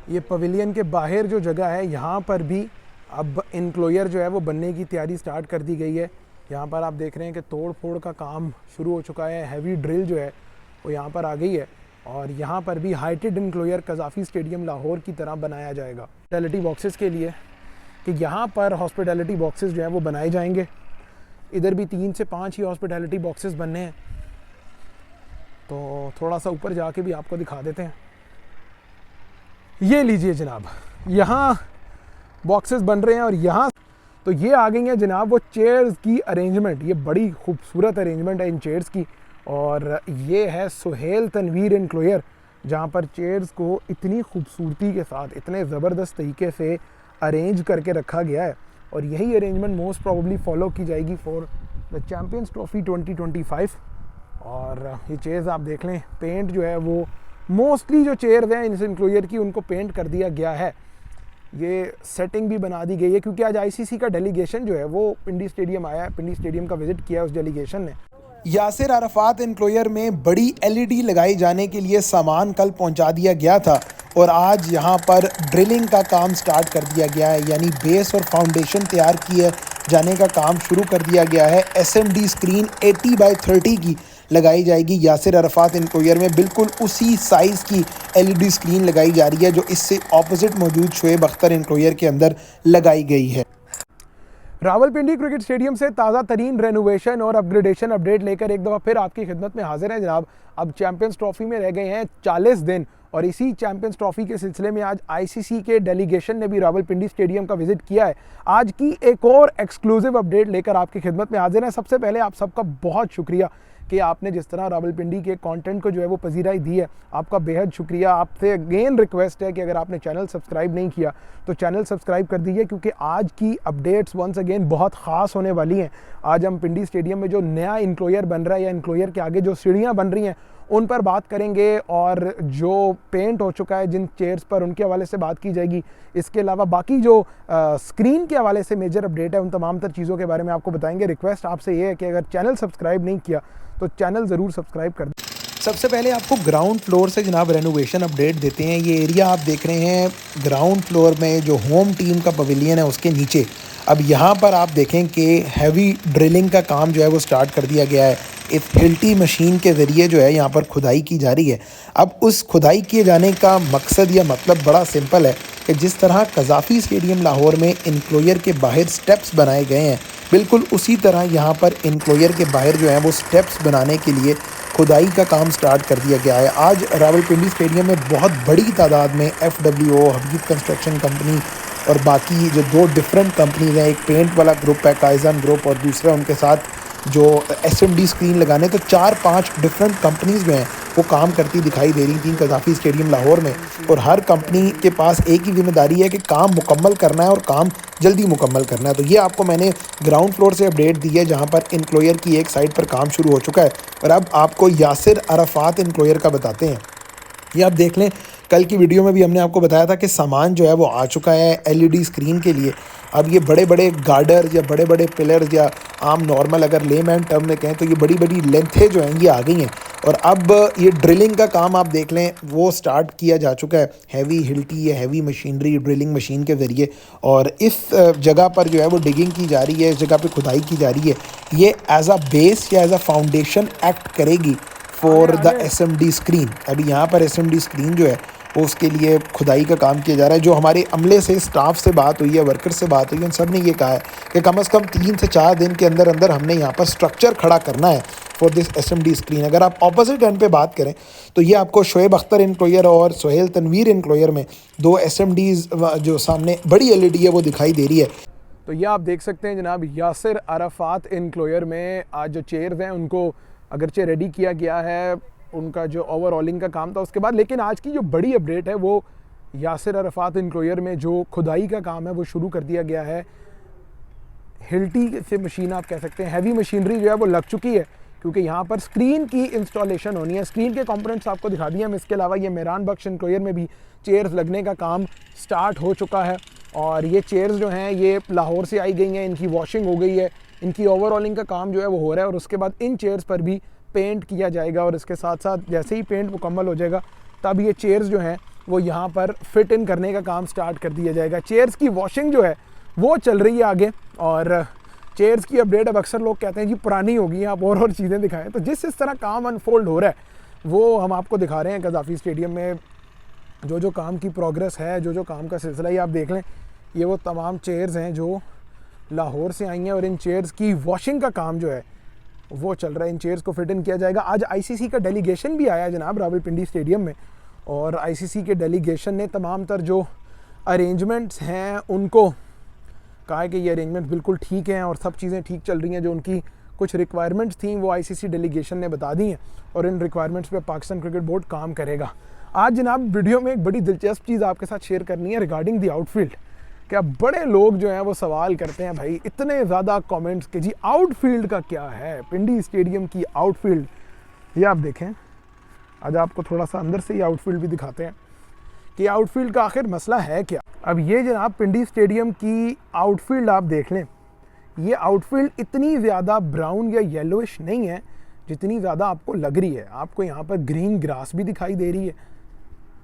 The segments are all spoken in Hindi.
ये पवेलियन के बाहर जो जगह है यहाँ पर भी अब इनक्लोजर जो है वो बनने की तैयारी स्टार्ट कर दी गई है। यहाँ पर आप देख रहे हैं कि तोड़ फोड़ का काम शुरू हो चुका है। हैवी ड्रिल जो है वो यहाँ पर आ गई है और यहाँ पर भी हाइटेड इनक्लोजर कज़ाफ़ी स्टेडियम लाहौर की तरह बनाया जाएगा हॉस्पिटैलिटी बॉक्सेस के लिए, कि यहाँ पर हॉस्पिटैलिटी बॉक्सेस जो हैं वो बनाए जाएंगे। इधर भी 3 से 5 ही हॉस्पिटैलिटी बॉक्सेस बनने हैं। तो थोड़ा सा ऊपर जाके भी आपको दिखा देते हैं। ये लीजिए जनाब, यहाँ बॉक्सेस बन रहे हैं और यहाँ तो ये आ गई हैं जनाब वो चेयर्स की अरेंजमेंट। ये बड़ी खूबसूरत अरेंजमेंट है इन चेयर्स की और ये है सुहेल तनवीर इनक्लोजर, जहाँ पर चेयर्स को इतनी खूबसूरती के साथ इतने ज़बरदस्त तरीके से अरेंज करके रखा गया है और यही अरेंजमेंट मोस्ट प्रोबेबली फॉलो की जाएगी फॉर द चैम्पियंस ट्रॉफी 2025। और ये चेयर्स आप देख लें, पेंट जो है वो मोस्टली जो चेयर्स हैं इस इनक्लोजर की उनको पेंट कर दिया गया है। ये सेटिंग भी बना दी गई है क्योंकि आज आईसीसी का डेलीगेशन जो है वो पिंडी स्टेडियम आया है। पिंडी स्टेडियम का विजिट किया उस डेलीगेशन ने। यासिर अरफात इनक्लोजर में बड़ी एलईडी लगाई जाने के लिए सामान कल पहुंचा दिया गया था और आज यहां पर ड्रिलिंग का काम स्टार्ट कर दिया गया है, यानी बेस और फाउंडेशन तैयार किए जाने का काम शुरू कर दिया गया है। एसएमडी स्क्रीन 80x30 की लगाई जाएगी यासिर अरफात इनक्लोजर में। बिल्कुल उसी साइज़ की एलईडी स्क्रीन लगाई जा रही है जो इससे ऑपोजिट मौजूद शोएब अख्तर इनक्लोजर के अंदर लगाई गई है। रावलपिंडी क्रिकेट स्टेडियम से ताज़ा तरीन रेनोवेशन और अपग्रेडेशन अपडेट लेकर एक दफ़ा फिर आपकी खिदमत में हाजिर हैं जनाब। अब चैंपियंस ट्रॉफी में रह गए हैं 40 दिन और इसी चैंपियंस ट्रॉफी के सिलसिले में आज आईसीसी के डेलीगेशन ने भी रावलपिंडी स्टेडियम का विजिट किया है। आज की एक और एक्सक्लूसिव अपडेट लेकर आपकी खिदमत में हाजिर हैं। सबसे पहले आप सबका बहुत शुक्रिया कि आपने जिस तरह रावलपिंडी के कंटेंट को जो है वो पजीराई दी है, आपका बेहद शुक्रिया। आपसे अगेन रिक्वेस्ट है कि अगर आपने चैनल सब्सक्राइब नहीं किया तो चैनल सब्सक्राइब कर दीजिए क्योंकि आज की अपडेट्स वंस अगेन बहुत ख़ास होने वाली हैं। आज हम पिंडी स्टेडियम में जो नया इनक्लोजर बन रहा है या इनक्लोजर के आगे जो सीढ़ियाँ बन रही हैं उन पर बात करेंगे और जो पेंट हो चुका है जिन चेयर्स पर उनके हवाले से बात की जाएगी। इसके अलावा बाकी जो स्क्रीन के हवाले से मेजर अपडेट है उन तमाम तर चीज़ों के बारे में आपको बताएंगे। रिक्वेस्ट आपसे ये है कि अगर चैनल सब्सक्राइब नहीं किया तो चैनल ज़रूर सब्सक्राइब कर दें। सबसे पहले आपको ग्राउंड फ्लोर से जनाब रेनोवेशन अपडेट देते हैं। ये एरिया आप देख रहे हैं ग्राउंड फ्लोर में जो होम टीम का पवेलियन है उसके नीचे। अब यहाँ पर आप देखें कि हैवी ड्रिलिंग का काम जो है वो स्टार्ट कर दिया गया है। इस हिल्टी मशीन के ज़रिए जो है यहाँ पर खुदाई की जा रही है। अब उस खुदाई किए जाने का मकसद या मतलब बड़ा सिंपल है कि जिस तरह कज़ाफ़ी स्टेडियम लाहौर में इनक्लोजर के बाहर स्टेप्स बनाए गए हैं, बिल्कुल उसी तरह यहाँ पर इनक्लोजर के बाहर जो है वो स्टेप्स बनाने के लिए खुदाई का काम स्टार्ट कर दिया गया है। आज रावलपिंडी स्टेडियम में बहुत बड़ी तादाद में FWO, हबीब कंस्ट्रक्शन कंपनी और बाकी जो 2 डिफरेंट कंपनीज हैं, एक पेंट वाला ग्रुप है काइजन ग्रुप और दूसरा उनके साथ जो SMD स्क्रीन लगाने, तो 4-5 डिफरेंट कंपनीज़ में हैं वो काम करती दिखाई दे रही थी कज़ाफ़ी स्टेडियम लाहौर में। और हर कंपनी के पास एक ही जिम्मेदारी है कि काम मुकम्मल करना है और काम जल्दी मुकम्मल करना है। तो ये आपको मैंने ग्राउंड फ्लोर से अपडेट दी है जहाँ पर इनक्लोजर की एक साइड पर काम शुरू हो चुका है। और अब आपको यासिर अरफात इनक्लोजर का बताते हैं। ये आप देख लें, कल की वीडियो में भी हमने आपको बताया था कि सामान जो है वो आ चुका है LED स्क्रीन के लिए। अब ये बड़े बड़े गार्डर्स या बड़े बड़े पिलर्स या आम नॉर्मल अगर लेमैन टर्म में कहें तो ये बड़ी बड़ी लेंथें जो हैं ये आ गई हैं। और अब ये ड्रिलिंग का काम आप देख लें वो स्टार्ट किया जा चुका है हैवी हिल्टी या हैवी मशीनरी ड्रिलिंग मशीन के ज़रिए। और इस जगह पर जो है वो डिगिंग की जा रही है, इस जगह पे खुदाई की जा रही है। ये एज अ बेस या एज अ फाउंडेशन एक्ट करेगी फॉर द SMD स्क्रीन। अभी यहाँ पर SMD स्क्रीन जो है वो उसके लिए खुदाई का काम किया जा रहा है। जो हमारे अमले से, स्टाफ से बात हुई है, वर्कर्स से बात हुई है, उन सब ने ये कहा है कि कम से कम 3 से 4 दिन के अंदर अंदर हमने यहाँ पर स्ट्रक्चर खड़ा करना है फॉर दिस SMD स्क्रीन। अगर आप ऑपोजिट एंड पे बात करें तो ये आपको शोएब अख्तर इनक्लोजर और सुहेल तनवीर इनक्लोजर में 2 SMDs जो सामने बड़ी LED है वो दिखाई दे रही है। तो ये आप देख सकते हैं जनाब, यासिर अरफात इनक्लोजर में आज जो चेयर्स हैं उनको अगरचे रेडी किया गया है, उनका जो ओवरऑलिंग का काम था उसके बाद। लेकिन आज की जो बड़ी अपडेट है वो यासिर अरफात इनक्लोजर में जो खुदाई का काम है वो शुरू कर दिया गया है। हिल्टी से मशीन आप कह सकते हैं, हैवी मशीनरी जो है वो लग चुकी है क्योंकि यहाँ पर स्क्रीन की इंस्टॉलेशन होनी है। स्क्रीन के कंपोनेंट्स आपको दिखा दिए हम। इसके अलावा ये मेहरान बख्श इनक्लोजर में भी चेयर्स लगने का काम स्टार्ट हो चुका है और ये चेयर्स जो हैं ये लाहौर से आई गई हैं, इनकी वॉशिंग हो गई है, इनकी ओवरऑलिंग का काम जो है वो हो रहा है और उसके बाद इन चेयर्स पर भी पेंट किया जाएगा। और इसके साथ साथ जैसे ही पेंट मुकम्मल हो जाएगा तब ये चेयर्स जो हैं वो यहाँ पर फिट इन करने का काम स्टार्ट कर दिया जाएगा। चेयर्स की वॉशिंग जो है वो चल रही है आगे, और चेयर्स की अपडेट अब अक्सर लोग कहते हैं जी पुरानी होगी, आप और चीज़ें दिखाएं। तो जिस तरह काम अनफोल्ड हो रहा है वो हम आपको दिखा रहे हैं। कज़ाफ़ी स्टेडियम में जो काम की प्रोग्रेस है, जो काम का सिलसिला, ये आप देख लें, ये वो तमाम चेयर्स हैं जो लाहौर से आई हैं, और इन चेयर्स की वॉशिंग का काम जो है वो चल रहा है। इन चेयर्स को फिट इन किया जाएगा। आज आईसीसी का डेलीगेशन भी आया जनाब रावलपिंडी स्टेडियम में, और आईसीसी के डेलीगेशन ने तमाम तर जो अरेंजमेंट्स हैं उनको कहा है कि ये अरेंजमेंट बिल्कुल ठीक हैं और सब चीज़ें ठीक चल रही हैं। जो उनकी कुछ रिक्वायरमेंट्स थी वो आईसीसी डेलीगेशन ने बता दी हैं, और इन रिक्वायरमेंट्स पे पाकिस्तान क्रिकेट बोर्ड काम करेगा। आज जनाब वीडियो में एक बड़ी दिलचस्प चीज़ आपके साथ शेयर करनी है रिगार्डिंग दी आउटफील्ड। क्या बड़े लोग जो हैं वो सवाल करते हैं भाई, इतने ज़्यादा कमेंट्स के जी आउटफील्ड का क्या है, पिंडी स्टेडियम की आउटफील्ड। ये आप देखें, आज आपको थोड़ा सा अंदर से ये आउटफील्ड भी दिखाते हैं कि आउटफील्ड का आखिर मसला है क्या। अब ये जनाब पिंडी स्टेडियम की आउटफील्ड आप देख लें, ये आउटफील्ड इतनी ज़्यादा ब्राउन या येलोइश नहीं है जितनी ज़्यादा आपको लग रही है। आपको यहाँ पर ग्रीन ग्रास भी दिखाई दे रही है।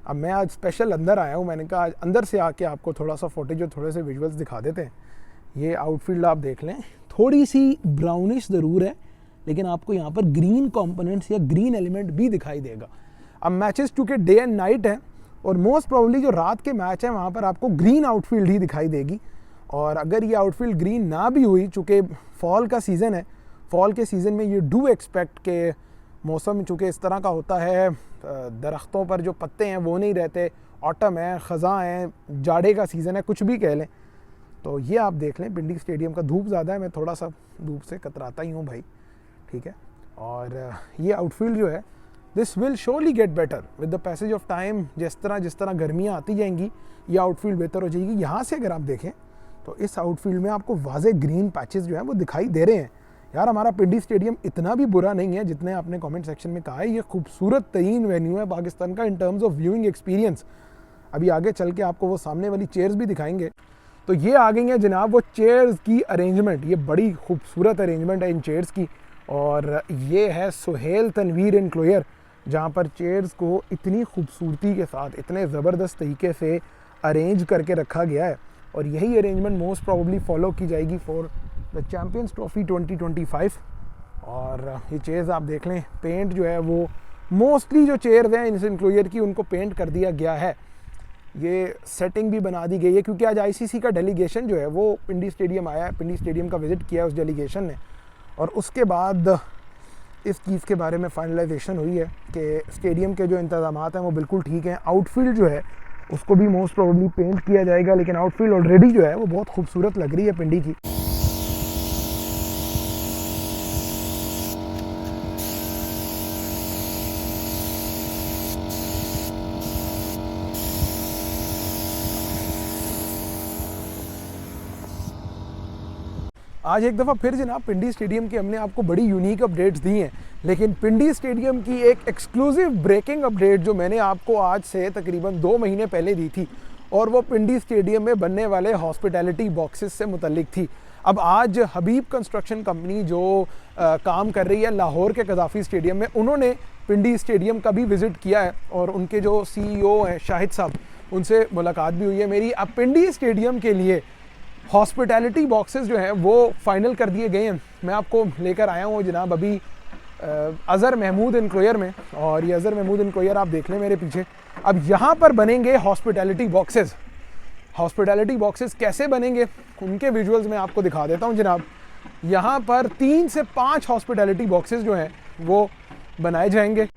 अब मैं आज स्पेशल अंदर आया हूँ, मैंने कहा आज अंदर से आके आपको थोड़ा सा फुटेज और थोड़े से विजुअल्स दिखा देते हैं। ये आउटफील्ड आप देख लें, थोड़ी सी ब्राउनिश ज़रूर है, लेकिन आपको यहाँ पर ग्रीन कंपोनेंट्स या ग्रीन एलिमेंट भी दिखाई देगा। अब मैचेस चूँकि डे एंड नाइट है, और मोस्ट प्रोबेबली जो रात के मैच हैं वहाँ पर आपको ग्रीन आउटफील्ड ही दिखाई देगी। और अगर ये आउटफील्ड ग्रीन ना भी हुई, चूँकि फॉल का सीज़न है, फॉल के सीज़न में ये डू एक्सपेक्ट के मौसम चूँकि इस तरह का होता है, दरख्तों पर जो पत्ते हैं वो नहीं रहते, ऑटम है, ख़ज़ां है, जाड़े का सीज़न है, कुछ भी कह लें। तो ये आप देख लें पिंडी स्टेडियम का, धूप ज़्यादा है, मैं थोड़ा सा धूप से कतराता ही हूँ भाई, ठीक है। और ये आउटफील्ड जो है this will surely get better with the passage of time. जिस तरह गर्मियाँ आती जाएंगी ये आउटफील्ड बेहतर हो जाएगी। यहाँ से अगर आप देखें तो इस आउटफील्ड में आपको वाज़े ग्रीन पैचेस जो हैं वो दिखाई दे रहे हैं। यार हमारा पिंडी स्टेडियम इतना भी बुरा नहीं है जितने आपने कमेंट सेक्शन में कहा है। ये खूबसूरत तरीन वेन्यू है पाकिस्तान का in terms of viewing experience. अभी आगे चल के आपको वो सामने वाली चेयर्स भी दिखाएंगे। तो ये आ गई हैं जनाब वो चेयर्स की अरेंजमेंट। ये बड़ी खूबसूरत अरेंजमेंट है इन चेयर्स की, और ये है सुहेल तनवीर एनक्लोयर, जहाँ पर चेयर्स को इतनी खूबसूरती के साथ इतने ज़बरदस्त तरीके से अरेंज करके रखा गया है। और यही अरेंजमेंट मोस्ट प्रोबेबली फॉलो की जाएगी फॉर द चैम्पियंस ट्रॉफी 2025। और ये चेयर्स आप देख लें, पेंट जो है वो मोस्टली जो चेयर्स हैं इस एनक्लोजर की उनको पेंट कर दिया गया है। ये सेटिंग भी बना दी गई है क्योंकि आज आईसीसी का डेलीगेशन जो है वो पिंडी स्टेडियम आया है, पिंडी स्टेडियम का विज़िट किया उस डेलीगेशन ने, और उसके बाद इस चीज़ के बारे में फाइनलाइजेशन हुई है कि स्टेडियम के जो इंतज़ामात हैं वो बिल्कुल ठीक हैं। आउटफील्ड जो है उसको भी मोस्ट प्रोबेबली पेंट किया जाएगा, लेकिन आउटफील्ड ऑलरेडी जो है वो बहुत खूबसूरत लग रही है पिंडी की। आज एक दफ़ा फिर जनाब पिंडी स्टेडियम की हमने आपको बड़ी यूनिक अपडेट्स दी हैं, लेकिन पिंडी स्टेडियम की एक एक्सक्लूसिव ब्रेकिंग अपडेट जो मैंने आपको आज से तकरीबन 2 महीने पहले दी थी, और वो पिंडी स्टेडियम में बनने वाले हॉस्पिटैलिटी बॉक्सेस से मुतल्लिक थी। अब आज हबीब कंस्ट्रक्शन कंपनी जो काम कर रही है लाहौर के कज़ाफ़ी स्टेडियम में, उन्होंने पिंडी स्टेडियम का भी विज़िट किया है, और उनके जो CEO हैं शाहिद साहब, उनसे मुलाकात भी हुई है मेरी। अब पिंडी स्टेडियम के लिए हॉस्पिटैलिटी बॉक्सेस जो हैं वो फाइनल कर दिए गए हैं। मैं आपको लेकर आया हूँ जनाब अभी अज़हर महमूद एनक्लोयर में, और ये अज़हर महमूद एनक्लोयर आप देख लें मेरे पीछे। अब यहाँ पर बनेंगे हॉस्पिटैलिटी बॉक्सेस। हॉस्पिटैलिटी बॉक्सेस कैसे बनेंगे उनके विजुअल्स मैं आपको दिखा देता हूँ जनाब। यहाँ पर 3 से 5 हॉस्पिटैलिटी बॉक्सेस जो हैं वो बनाए जाएंगे।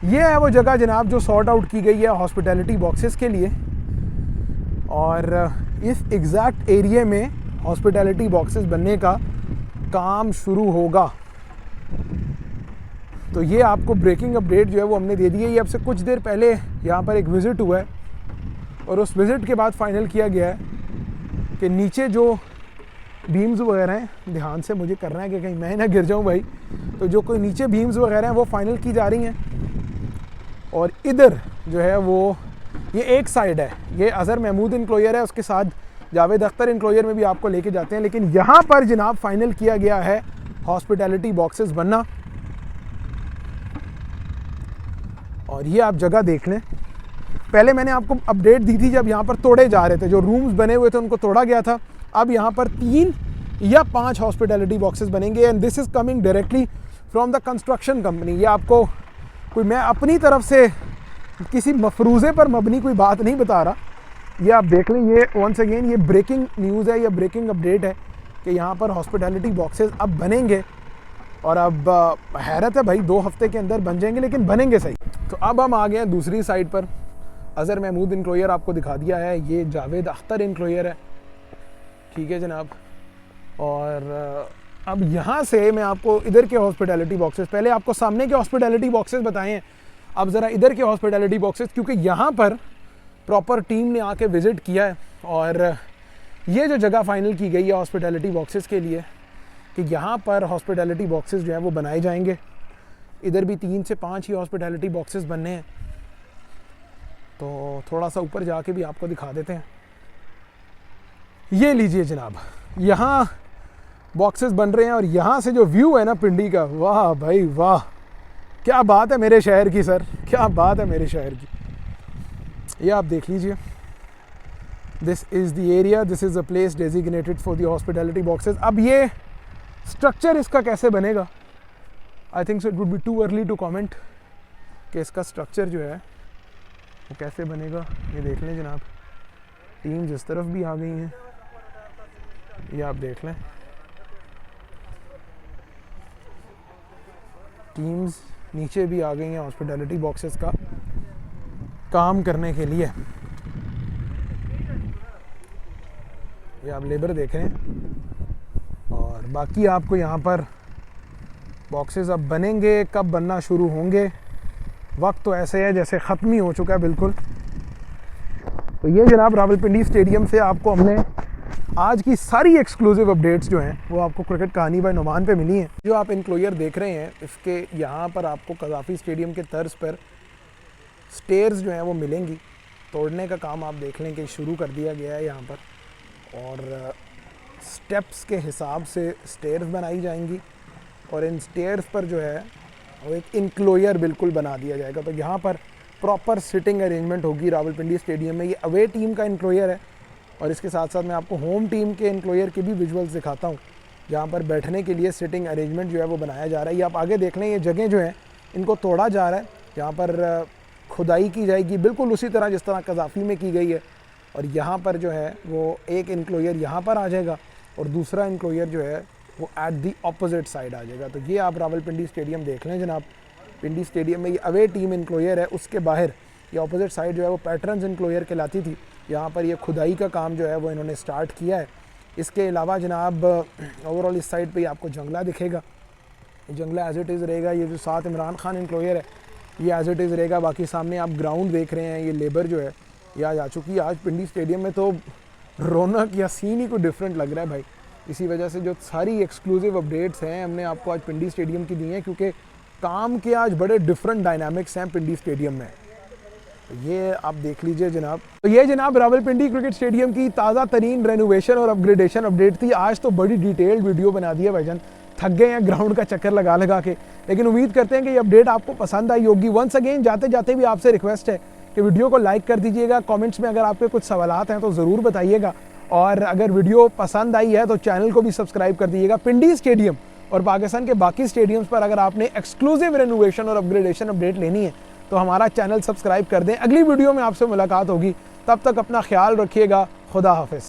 ये है वो जगह जनाब जो सॉर्ट आउट की गई है हॉस्पिटैलिटी बॉक्सेस के लिए, और इस एग्जैक्ट एरिया में हॉस्पिटैलिटी बॉक्सेस बनने का काम शुरू होगा। तो ये आपको ब्रेकिंग अपडेट जो है वो हमने दे दी है। ये अब से कुछ देर पहले यहाँ पर एक विज़िट हुआ है, और उस विज़िट के बाद फाइनल किया गया है कि नीचे जो बीम्स वगैरह हैं, ध्यान से मुझे करना है कि कहीं मैं ना गिर जाऊँ भाई, तो जो कोई नीचे बीम्स वगैरह हैं वो फाइनल की जा रही हैं। और इधर जो है वो ये एक साइड है, ये अज़हर महमूद एनक्लोयर है, उसके साथ जावेद अख्तर एनक्लोयर में भी आपको लेके जाते हैं। लेकिन यहाँ पर जनाब फाइनल किया गया है हॉस्पिटैलिटी बॉक्सेस बनना। और ये आप जगह देख लें, पहले मैंने आपको अपडेट दी थी जब यहाँ पर तोड़े जा रहे थे, जो रूम्स बने हुए थे उनको तोड़ा गया था। अब यहाँ पर 3 या 5 हॉस्पिटैलिटी बॉक्सेस बनेंगे and this is coming directly from the construction company. ये आपको कोई मैं अपनी तरफ से किसी मफरूज़े पर मबनी कोई बात नहीं बता रहा, ये आप देख लें। ये वंस अगेन ये ब्रेकिंग न्यूज़ है, ये ब्रेकिंग अपडेट है कि यहाँ पर हॉस्पिटैलिटी बॉक्सेस अब बनेंगे और अब हैरत है भाई 2 हफ्ते के अंदर बन जाएंगे, लेकिन बनेंगे सही। तो अब हम आ गए हैं दूसरी साइड पर। अज़हर महमूद इंक्लोयर आपको दिखा दिया है, ये जावेद अख्तर इंक्लोयर है, ठीक है जनाब। और अब यहाँ से मैं आपको इधर के हॉस्पिटैलिटी बॉक्सेस, पहले आपको सामने के हॉस्पिटैलिटी बॉक्सेस बताए हैं, अब ज़रा इधर के हॉस्पिटैलिटी बॉक्सेस, क्योंकि यहाँ पर प्रॉपर टीम ने आके विज़िट किया है और ये जो जगह फाइनल की गई है हॉस्पिटैलिटी बॉक्सेस के लिए कि यहाँ पर हॉस्पिटैलिटी बॉक्सेस जो है वो बनाए जाएंगे। इधर भी 3 से 5 ही हॉस्पिटैलिटी बॉक्सेस बनने हैं, तो थोड़ा सा ऊपर जाके भी आपको दिखा देते हैं। ये लीजिए जनाब, यहाँ बॉक्सेस बन रहे हैं और यहाँ से जो व्यू है ना पिंडी का, वाह भाई वाह, क्या बात है मेरे शहर की सर, क्या बात है मेरे शहर की। ये आप देख लीजिए, this is the area, this is a place designated for the hospitality boxes. अब ये स्ट्रक्चर इसका कैसे बनेगा, I think so it would be too early to comment कि इसका स्ट्रक्चर जो है वो कैसे बनेगा। ये देख लें जनाब, टीम्स इस तरफ भी आ गई हैं, ये आप देख लें, टीम्स नीचे भी आ गई हैं हॉस्पिटैलिटी बॉक्सेस का काम करने के लिए। ये आप लेबर देख रहे हैं और बाकी आपको यहाँ पर बॉक्सेस अब बनेंगे, कब बनना शुरू होंगे, वक्त तो ऐसे है जैसे ख़त्म ही हो चुका है बिल्कुल। तो ये जनाब रावलपिंडी स्टेडियम से आपको हमने आज की सारी एक्सक्लूसिव अपडेट्स जो हैं वो आपको क्रिकेट कहानी बाय नुमान पे मिली हैं। जो आप इंक्लोयर देख रहे हैं, इसके यहाँ पर आपको कज़ाफ़ी स्टेडियम के तर्ज पर स्टेयर्स जो हैं वो मिलेंगी। तोड़ने का काम आप देख लें कि शुरू कर दिया गया है यहाँ पर, और स्टेप्स के हिसाब से स्टेयर्स बनाई जाएंगी और इन स्टेयर्स पर जो है वो एक इंक्लोयर बिल्कुल बना दिया जाएगा। तो यहाँ पर प्रॉपर सिटिंग अरेंजमेंट होगी रावलपिंडी स्टेडियम में। ये अवे टीम का इंक्लोयर है और इसके साथ साथ मैं आपको होम टीम के इंक्लोयर के भी विजुअल्स दिखाता हूँ, जहाँ पर बैठने के लिए सिटिंग अरेंजमेंट जो है वो बनाया जा रहा है। ये आप आगे देख लें, ये जगह जो है इनको तोड़ा जा रहा है, यहाँ पर खुदाई की जाएगी बिल्कुल उसी तरह जिस तरह कज़ाफ़ी में की गई है। और यहाँ पर जो है वो एक इंक्लोयर यहाँ पर आ जाएगा और दूसरा इंक्लोयर जो है वो एट दी ऑपोजिट साइड आ जाएगा। तो ये आप रावलपिंडी स्टेडियम देख लें जनाब, पिंडी स्टेडियम में ये अवे टीम इंक्लोयर है, उसके बाहर ये ऑपोजिट साइड जो है वो पैटर्न्स इंक्लोयर कहलाती थी। यहाँ पर ये खुदाई का काम जो है वो इन्होंने स्टार्ट किया है। इसके अलावा जनाब ओवरऑल इस साइड पे आपको जंगला दिखेगा, जंगला एज इट इज़ रहेगा। ये जो साथ इमरान खान इंक्लोयर है ये एज इट इज़ रहेगा। बाकी सामने आप ग्राउंड देख रहे हैं, ये लेबर जो है ये आज आ चुकी है। आज पिंडी स्टेडियम में तो रौनक या सीन ही कोई डिफरेंट लग रहा है भाई। इसी वजह से जो सारी एक्सक्लूसिव अपडेट्स हैं हमने आपको आज पिंडी स्टेडियम की दी हैं, क्योंकि काम के आज बड़े डिफरेंट डायनामिक्स हैं पिंडी स्टेडियम में। तो ये आप देख लीजिए जनाब। तो ये जनाब रावलपिंडी क्रिकेट स्टेडियम की ताज़ा तरीन रेनोवेशन और अपग्रेडेशन अपडेट थी। आज तो बड़ी डिटेल्ड वीडियो बना दी है भाईजान, थक गए हैं ग्राउंड का चक्कर लगा लगा के, लेकिन उम्मीद करते हैं कि ये अपडेट आपको पसंद आई होगी। वंस अगेन जाते जाते भी आपसे रिक्वेस्ट है कि वीडियो को लाइक कर दीजिएगा, कमेंट्स में अगर आपके कुछ सवालात हैं तो ज़रूर बताइएगा, और अगर वीडियो पसंद आई है तो चैनल को भी सब्सक्राइब कर दीजिएगा। पिंडी स्टेडियम और पाकिस्तान के बाकी स्टेडियम्स पर अगर आपने एक्सक्लूसिव रेनोवेशन और अपग्रेडेशन अपडेट लेनी है तो हमारा चैनल सब्सक्राइब कर दें। अगली वीडियो में आपसे मुलाकात होगी, तब तक अपना ख्याल रखिएगा। खुदा हाफिज़।